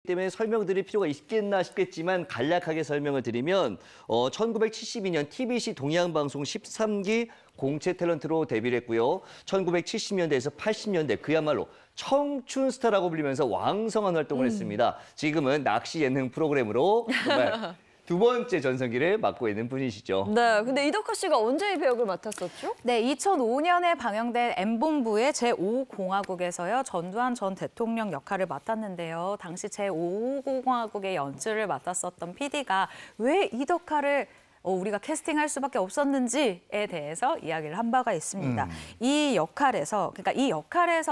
때문에 설명드릴 필요가 있겠나 싶겠지만 간략하게 설명을 드리면 1972년 TBC 동양방송 13기 공채 탤런트로 데뷔를 했고요. 1970년대에서 80년대 그야말로 청춘 스타라고 불리면서 왕성한 활동을 했습니다. 지금은 낚시 예능 프로그램으로 정말 두 번째 전성기를 맡고 있는 분이시죠. 네, 근데 이덕화 씨가 언제 이 배역을 맡았었죠? 네, 2005년에 방영된 M본부의 제5공화국에서요. 전두환 전 대통령 역할을 맡았는데요. 당시 제5공화국의 연출을 맡았었던 PD가 왜 이덕화를 우리가 캐스팅할 수밖에 없었는지에 대해서 이야기를 한 바가 있습니다. 이 역할에서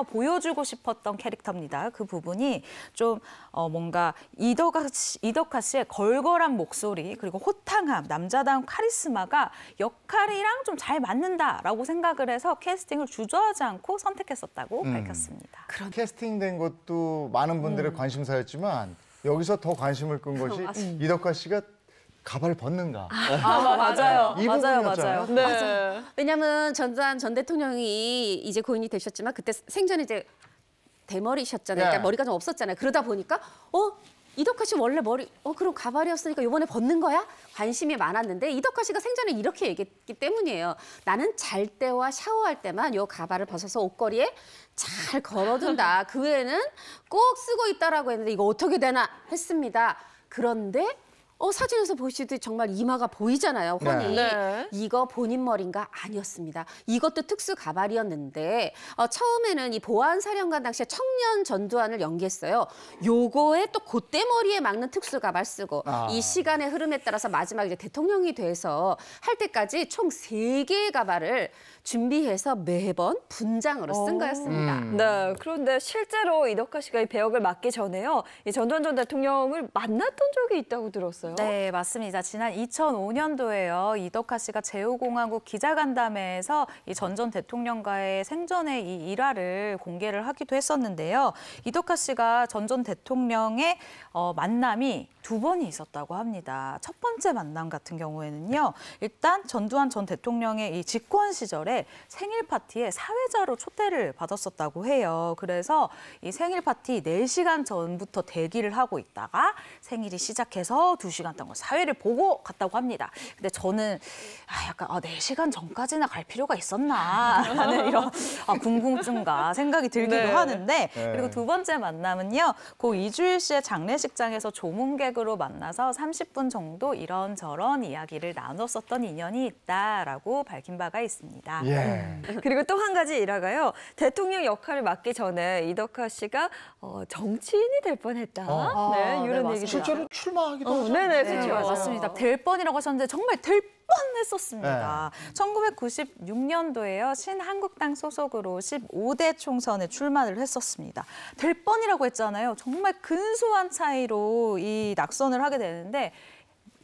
보여주고 싶었던 캐릭터입니다. 그 부분이 좀 뭔가 이덕화 씨의 걸걸한 목소리 그리고 호탕함, 남자다운 카리스마가 역할이랑 좀 잘 맞는다라고 생각을 해서 캐스팅을 주저하지 않고 선택했었다고 밝혔습니다. 그런 캐스팅된 것도 많은 분들의 관심사였지만 여기서 더 관심을 끈 것이 이덕화 씨가 가발을 벗는가. 맞아요. 이 맞아요. 부분이었잖아요. 네. 왜냐하면 전두환 전 대통령이 이제 고인이 되셨지만 그때 생전에 이제 대머리셨잖아요. 그러니까 머리가 좀 없었잖아요. 그러다 보니까 이덕화 씨 원래 머리 그럼 가발이었으니까 이번에 벗는 거야? 관심이 많았는데 이덕화 씨가 생전에 이렇게 얘기했기 때문이에요. 나는 잘 때와 샤워할 때만 요 가발을 벗어서 옷걸이에 잘 걸어둔다. 그 외에는 꼭 쓰고 있다라고 했는데 이거 어떻게 되나 했습니다. 그런데 사진에서 보시듯이 정말 이마가 보이잖아요, 훤히. 네. 이거 본인 머리인가? 아니었습니다. 이것도 특수 가발이었는데 처음에는 이 보안사령관 당시에 청년 전두환을 연기했어요. 요거에 또 그때 머리에 막는 특수 가발 쓰고 이 시간의 흐름에 따라서 마지막 이제 대통령이 돼서 할 때까지 총 3개의 가발을 준비해서 매번 분장으로 쓴 거였습니다. 네, 그런데 실제로 이덕화 씨가 이 배역을 맡기 전에요. 이 전두환 전 대통령을 만났던 적이 있다고 들었어요. 네, 맞습니다. 지난 2005년도에요. 이덕화 씨가 제5공화국 기자간담회에서 이 전 대통령과의 생전의 이 일화를 공개를 하기도 했었는데요. 이덕화 씨가 전 대통령의 만남이 2번이 있었다고 합니다. 첫 번째 만남 같은 경우에는요. 일단 전두환 전 대통령의 이 집권 시절에 생일 파티에 사회자로 초대를 받았었다고 해요. 그래서 이 생일 파티 4시간 전부터 대기를 하고 있다가 생일이 시작해서 2시간 동안 사회를 보고 갔다고 합니다. 근데 저는 약간 4시간 전까지나 갈 필요가 있었나 하는 이런 궁금증과 생각이 들기도 하는데 그리고 두 번째 만남은요. 고 이주일 씨의 장례식장에서 조문객으로 만나서 30분 정도 이런저런 이야기를 나눴었던 인연이 있다라고 밝힌 바가 있습니다. 예. 그리고 또 한 가지 일화가요. 대통령 역할을 맡기 전에 이덕화 씨가 정치인이 될 뻔했다. 네, 이런 맞습니다. 얘기죠. 실제로 출마하기도 하죠. 네네, 네, 그렇죠. 맞습니다. 될 뻔이라고 하셨는데 정말 될 뻔했었습니다. 1996년도에요. 신한국당 소속으로 15대 총선에 출마를 했었습니다. 될 뻔이라고 했잖아요. 정말 근소한 차이로 이 낙선을 하게 되는데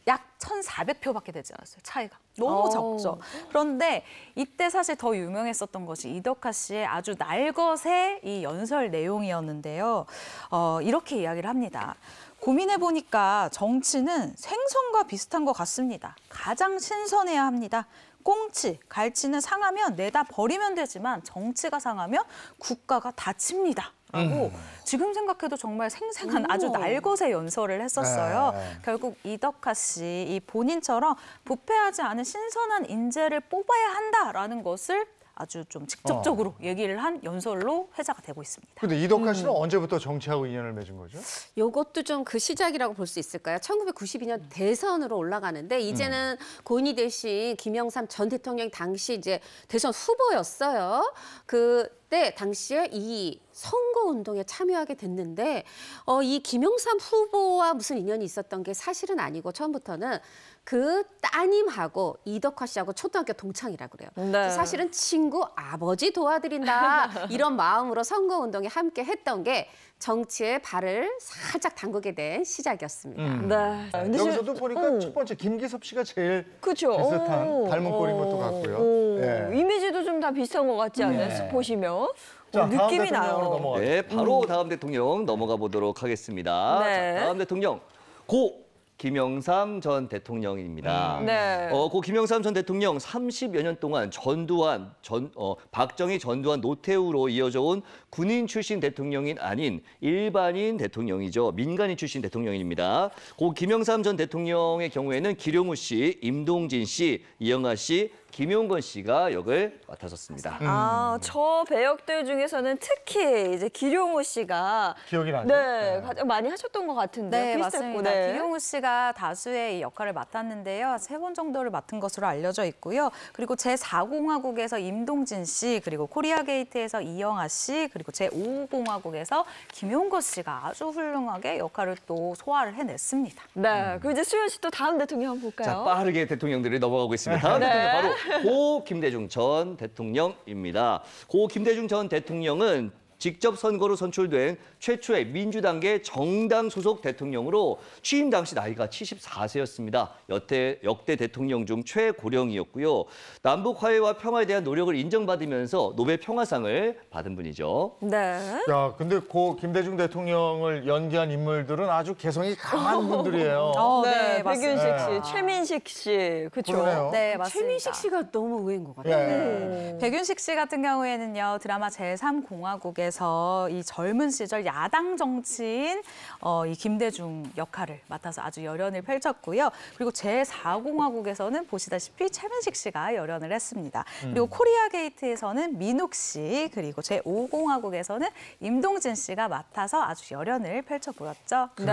약 1,400표밖에 되지 않았어요. 차이가. 너무 적죠. 그런데 이때 사실 더 유명했었던 것이 이덕화 씨의 아주 날것의 이 연설 내용이었는데요. 이렇게 이야기를 합니다. 고민해보니까 정치는 생선과 비슷한 것 같습니다. 가장 신선해야 합니다. 꽁치, 갈치는 상하면 내다 버리면 되지만 정치가 상하면 국가가 다칩니다. 라고 지금 생각해도 정말 생생한 아주 날것의 연설을 했었어요. 결국 이덕화 씨, 이 본인처럼 부패하지 않은 신선한 인재를 뽑아야 한다라는 것을 아주 좀 직접적으로 얘기를 한 연설로 회자가 되고 있습니다. 근데 이덕화 씨는 언제부터 정치하고 인연을 맺은 거죠? 요것도 좀 그 시작이라고 볼 수 있을까요? 1992년 대선으로 올라가는데 이제는 고인이 되신 김영삼 전 대통령 당시 이제 대선 후보였어요. 그때 당시에 이 선거운동에 참여하게 됐는데 이 김영삼 후보와 무슨 인연이 있었던 게 사실은 아니고 처음부터는 그 따님하고 이덕화 씨하고 초등학교 동창이라고 그래요. 네. 사실은 친구 아버지 도와드린다 이런 마음으로 선거운동에 함께 했던 게 정치에 발을 살짝 담그게 된 시작이었습니다. 네. 근데 여기서도 보니까 첫 번째 김기섭 씨가 제일 그쵸. 비슷한 닮은 꼴인 것도 같고요. 예. 이미지도 좀 다 비슷한 것 같지 않아요? 네. 보시면. 자, 다음 느낌이 대통령으로 나요. 넘어가죠. 네, 바로 다음 대통령 넘어가 보도록 하겠습니다. 네. 자, 다음 대통령 고 김영삼 전 대통령입니다. 네. 고 김영삼 전 대통령 30여 년 동안 전두환, 박정희, 전두환, 노태우로 이어져 온 군인 출신 대통령이 아닌 일반인 대통령이죠. 민간인 출신 대통령입니다. 고 김영삼 전 대통령의 경우에는 기룡우 씨, 임동진 씨, 이영하 씨, 김용건 씨가 역을 맡았었습니다. 저 배역들 중에서는 특히 이제 기룡우 씨가 기억이 나죠? 네, 가장 많이 하셨던 것 같은데 네, 비슷했고, 맞습니다. 네. 기룡우 씨가 다수의 이 역할을 맡았는데요. 3번 정도를 맡은 것으로 알려져 있고요. 그리고 제4공화국에서 임동진 씨, 그리고 코리아 게이트에서 이영하 씨, 그리고 제5공화국에서 김용건 씨가 아주 훌륭하게 역할을 또 소화를 해냈습니다. 네, 그럼 이제 수현 씨 또 다음 대통령 한번 볼까요? 자, 빠르게 대통령들이 넘어가고 있습니다. 다음 네. 대통령 바로 고 김대중 전 대통령입니다. 고 김대중 전 대통령은 직접 선거로 선출된 최초의 민주당계 정당 소속 대통령으로 취임 당시 나이가 74세였습니다. 역대 대통령 중 최고령이었고요. 남북 화해와 평화에 대한 노력을 인정받으면서 노벨 평화상을 받은 분이죠. 네. 야, 근데 고 김대중 대통령을 연기한 인물들은 아주 개성이 강한 분들이에요. 네, 백윤식 맞습니다. 씨, 최민식 씨, 그렇죠. 그러네요. 네, 맞습니다. 최민식 씨가 너무 의외인 것 같아요. 예. 백윤식 씨 같은 경우에는요, 드라마 제3공화국에서 이 젊은 시절 야당 정치인 이 김대중 역할을 맡아서 아주 열연을 펼쳤고요. 그리고 제4공화국에서는 보시다시피 최민식 씨가 열연을 했습니다. 그리고 코리아 게이트에서는 민욱 씨, 그리고 제5공화국에서는 임동진 씨가 맡아서 아주 열연을 펼쳐 보였죠. 네.